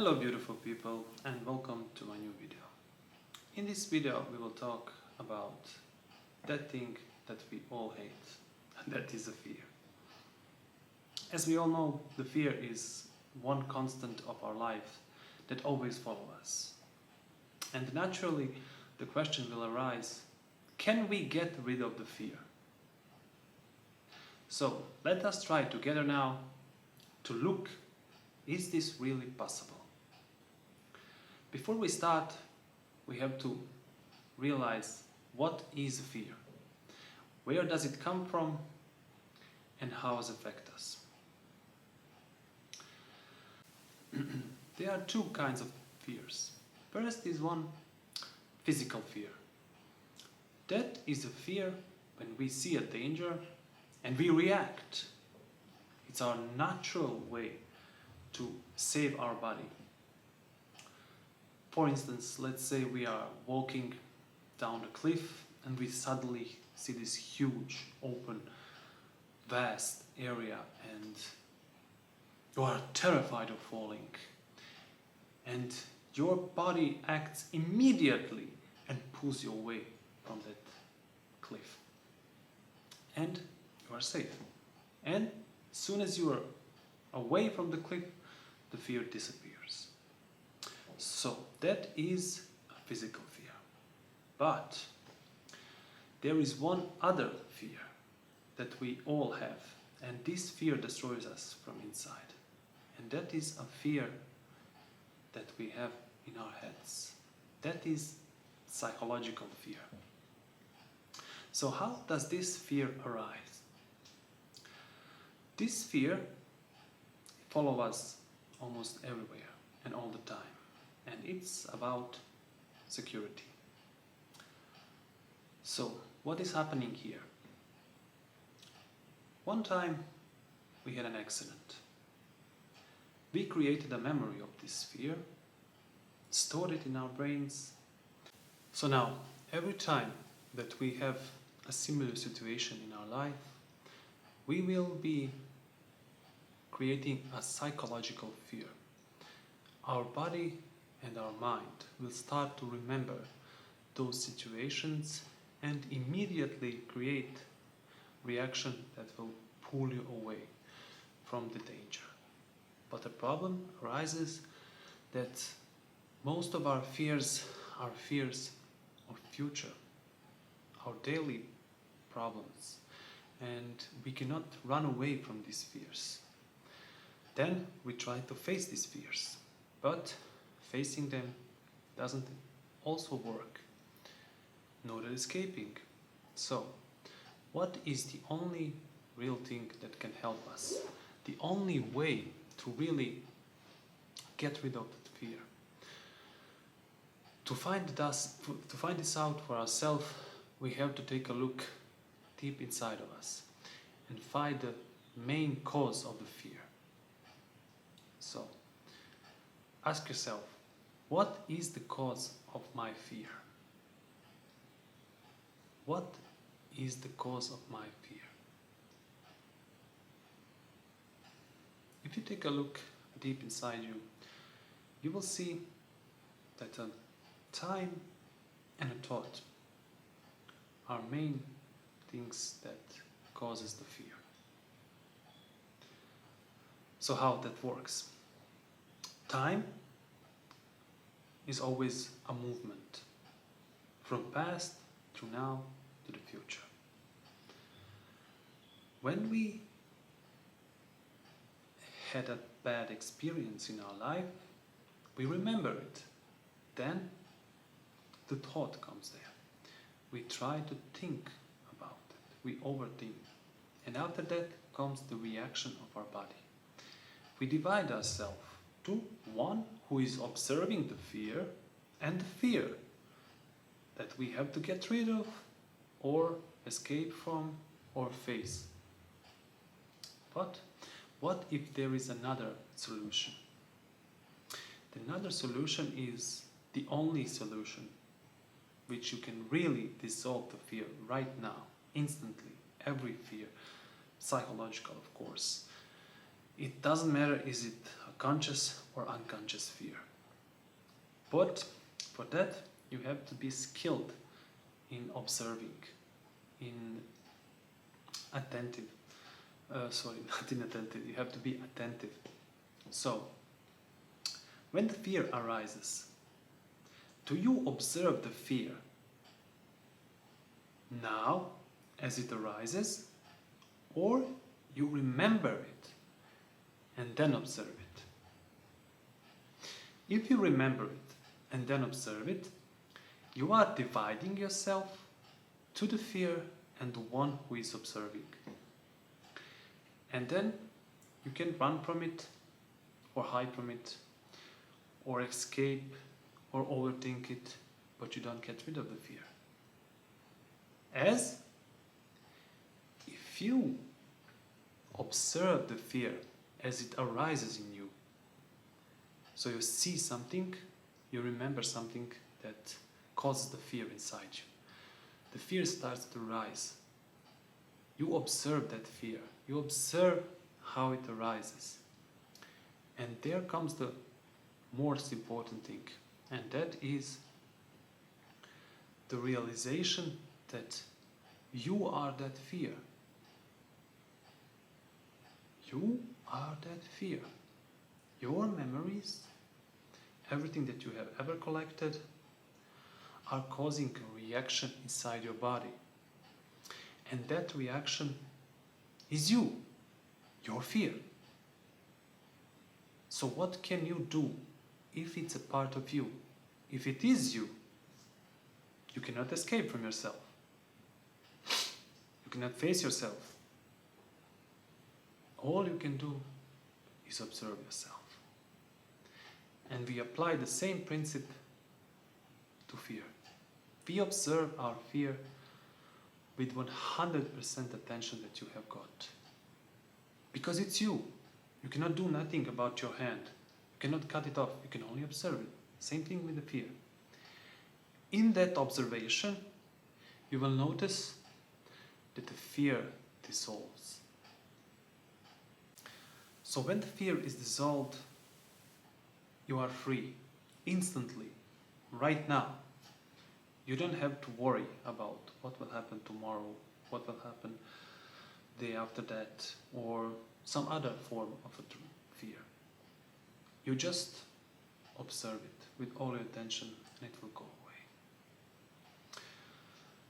Hello beautiful people and welcome to my new video. In this video we will talk about that thing that we all hate, and that is a fear. As we all know, the fear is one constant of our life that always follows us. And naturally the question will arise, can we get rid of the fear? So let us try together now to look, is this really possible? Before we start, we have to realize what is fear, where does it come from, and how does it affect us. There are two kinds of fears. First is one physical fear. That is a fear when we see a danger and we react. It's our natural way to save our body. For instance, let's say we are walking down a cliff and we suddenly see this huge, open, vast area and you are terrified of falling. And your body acts immediately and pulls you away from that cliff. And you are safe. And as soon as you are away from the cliff, the fear disappears. So that is a physical fear. But there is one other fear that we all have, and this fear destroys us from inside. And that is a fear that we have in our heads. That is psychological fear. So how does this fear arise? This fear follows us almost everywhere and all the time. And it's about security. So, what is happening here? One time we had an accident. We created a memory of this fear, stored it in our brains. So now, every time that we have a similar situation in our life, we will be creating a psychological fear. Our body and our mind will start to remember those situations and immediately create reaction that will pull you away from the danger. But the problem arises that most of our fears are fears of future, our daily problems, and we cannot run away from these fears. Then we try to face these fears, but facing them doesn't also work, nor escaping. So, what is the only real thing that can help us? The only way to really get rid of that fear? To find this out for ourselves, we have to take a look deep inside of us and find the main cause of the fear. So, ask yourself, what is the cause of my fear? What is the cause of my fear? If you take a look deep inside you, you will see that a time and a thought are main things that causes the fear. So how that works? Time is always a movement from past to now to the future. When we had a bad experience in our life, we remember it. Then the thought comes there. We try to think about it. We overthink. And after that comes the reaction of our body. We divide ourselves to one who is observing the fear and the fear that we have to get rid of or escape from or face. But what if there is another solution? Another solution is the only solution which you can really dissolve the fear right now, instantly, every fear, psychological of course. It doesn't matter is it a conscious or unconscious fear. But for that, you have to be skilled in observing, in attentive. Not inattentive. You have to be attentive. So, when the fear arises, do you observe the fear now as it arises, or you remember it and then observe it? If you remember it and then observe it, you are dividing yourself to the fear and the one who is observing. And then you can run from it, or hide from it, or escape, or overthink it, but you don't get rid of the fear. As if you observe the fear as it arises in you, so you see something, you remember something that causes the fear inside you. The fear starts to rise. You observe that fear. You observe how it arises. And there comes the most important thing, and that is the realization that you are that fear. You are that fear. Your memories, everything that you have ever collected, are causing a reaction inside your body. And that reaction is you, your fear. So what can you do if it's a part of you? If it is you, you cannot escape from yourself. You cannot face yourself. All you can do is observe yourself. And we apply the same principle to fear. We observe our fear with 100% attention that you have got. Because it's you. You cannot do nothing about your hand. You cannot cut it off. You can only observe it. Same thing with the fear. In that observation, you will notice that the fear dissolves. So when the fear is dissolved, you are free, instantly, right now. You don't have to worry about what will happen tomorrow, what will happen the day after that, or some other form of a fear. You just observe it with all your attention and it will go away.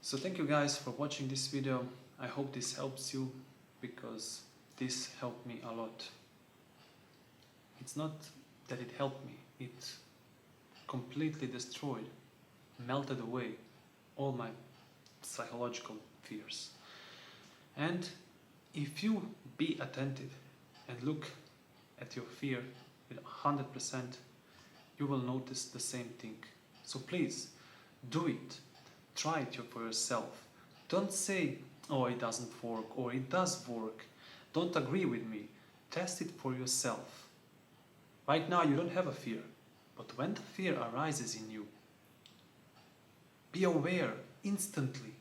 So thank you guys for watching this video. I hope this helps you, because this helped me a lot. It's not that it helped me, it completely destroyed, melted away all my psychological fears. And if you be attentive and look at your fear with 100%, you will notice the same thing. So please, do it. Try it for yourself. Don't say, oh, it doesn't work, or it does work. Don't agree with me. Test it for yourself. Right now you don't have a fear, but when the fear arises in you, be aware instantly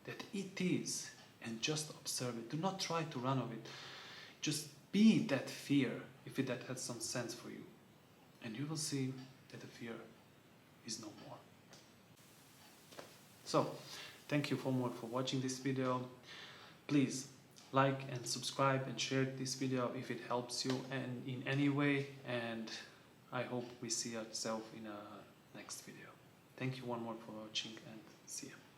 that it is, and just observe it. Do not try to run of it. Just be that fear, if that has some sense for you. And you will see that the fear is no more. So, thank you for watching this video. Please like and subscribe and share this video if it helps you and in any way. And I hope we see ourselves in a next video. Thank you one more for watching, and see you.